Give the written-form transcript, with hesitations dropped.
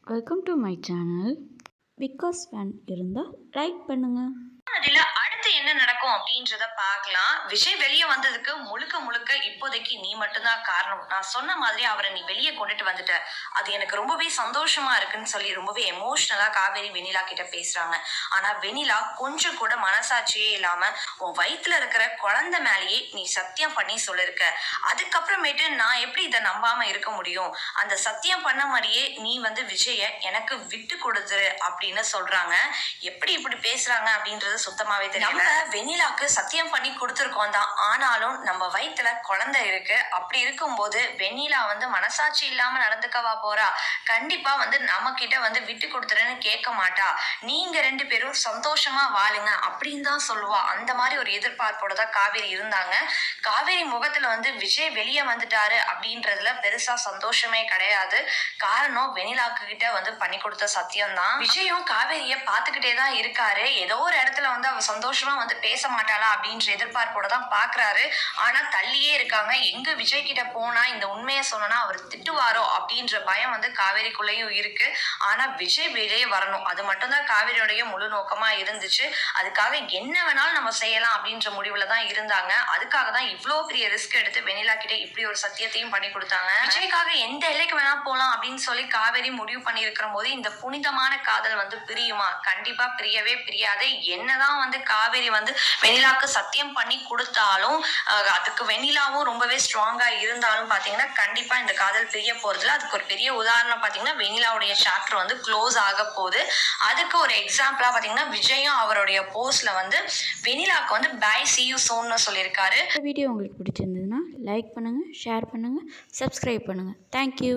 Welcome to my channel. Because fan இருந்தால் like பண்ணுங்கள். அதுல அடுத்து என்ன நடக்கும் அப்படின்றத பார்க்கலாம். விஜய் வெளியே வந்ததுக்கு முழுக்க முழுக்க இப்போதைக்கு நீ மட்டும்தான் காரணம். நான் சொன்ன மாதிரி அவரை நீ வெளியே கொண்டுட்டு வந்துட்ட, அது எனக்கு ரொம்பவே சந்தோஷமா இருக்குன்னு சொல்லி ரொம்பவே எமோஷனலா காவேரி வெண்ணிலா கிட்ட பேசுறாங்க. ஆனா வெண்ணிலா கொஞ்சம் கூட மனசாட்சியே இல்லாம உன் வயிற்றுல இருக்கிற குழந்தை மேலேயே நீ சத்தியம் பண்ணி சொல்லிருக்க. அதுக்கப்புறமேட்டு நான் எப்படி இதை நம்பாம இருக்க முடியும்? அந்த சத்தியம் பண்ண மாதிரியே நீ விஜய எனக்கு விட்டு கொடுத்துரு அப்படின்னு சொல்றாங்க. எப்படி இப்படி பேசுறாங்க அப்படின்றது சுத்தமாவே தெரியல. நம்ம வெண்ணிலாக்கு சத்தியம் பண்ணி கொடுத்துருக்கோம் தான், ஆனாலும் நம்ம வயிற்றுல குழந்தை இருக்கு. அப்படி இருக்கும்போது வெண்ணிலா மனசாட்சி இல்லாம நடந்துக்கவா போறா? கண்டிப்பா நம்ம கிட்ட விட்டு கொடுத்துருன்னு கேட்க மாட்டா. நீங்க 2 பேரும் சந்தோஷமா வாழுங்க அப்படின்னு தான் சொல்லுவா. அந்த மாதிரி ஒரு எதிர்பார்ப்போட தான் காவேரி இருந்தாங்க. காவேரி முகத்துல விஜய் வெளியே வந்துட்டாரு அப்படின்றதுல பெருசா சந்தோஷமே கிடையாது. காரணம் வெண்ணிலாக்கு கிட்ட பண்ணி கொடுத்த சத்தியம் தான். விஜயும் காவேரிய பாத்துக்கிட்டே தான் இருக்காரு. ஏதோ ஒரு இடத்துல அவ சந்தோஷமா பேச மாட்டாளா அப்படின்ற எதிர்பார்ப்போட தான் பாக்குறாரு. ஆனா தள்ளியே இருக்காங்க. எங்க விஜய் கிட்ட போனா இந்த உண்மையை சொன்னா அவர் திட்டுவாரோ அப்படின்ற பயம் காவேரிக்குள்ளேயும் இருக்கு. ஆனா விஜய் வெளியே வரணும், அது மட்டும் தான் காவேரியோடைய முழு நோக்கமா இருந்துச்சு. அதுக்காக என்ன வேணாலும் நம்ம செய்யலாம் அப்படின்ற முடிவுல தான் இருந்தாங்க. அதுக்காக தான் இவ்வளவு பெரிய ரிஸ்க் எடுத்து வெண்ணிலா கிட்ட இப்படி ஒரு சத்தியத்தையும் பண்ணி கொடுத்தாங்க. விஜய்க்காக எந்த எல்லைக்கு வேணா போலாம் அப்படின்னு சொல்லி காவேரி முடிவு பண்ணி இருக்கிற போது இந்த புனிதமான காதல் பிரியுமா? கண்டிப்பா பிரியவே பிரியாது. என்னதான் காவேரி வெண்ணிலாக்கு சத்தியம் பண்ணி கொடுத்தாலும் அதுக்கு வெண்ணிலாவும் ரொம்பவே ஸ்ட்ராங்கா இருந்தாலும் பாத்தீங்கன்னா கண்டிப்பா இந்த காதல் பிரிய போறதுல. அதுக்கு ஒரு பெரிய உதாரணம் பாத்தீங்கன்னா வெண்ணிலாவுடைய சாப்டர் க்ளோஸ் ஆக போகுது. அதுக்கு ஒரு எக்ஸாம்பிளா பாத்தீங்கன்னா விஜயும் அவருடைய போஸ்ட்ல வெண்ணிலாக்கு பை see you soon சொல்லியிருக்காரு. இந்த வீடியோ உங்களுக்கு பிடிச்சிருந்ததுன்னா லைக் பண்ணுங்கள், ஷேர் பண்ணுங்கள், சப்ஸ்கிரைப் பண்ணுங்கள். தேங்க்யூ.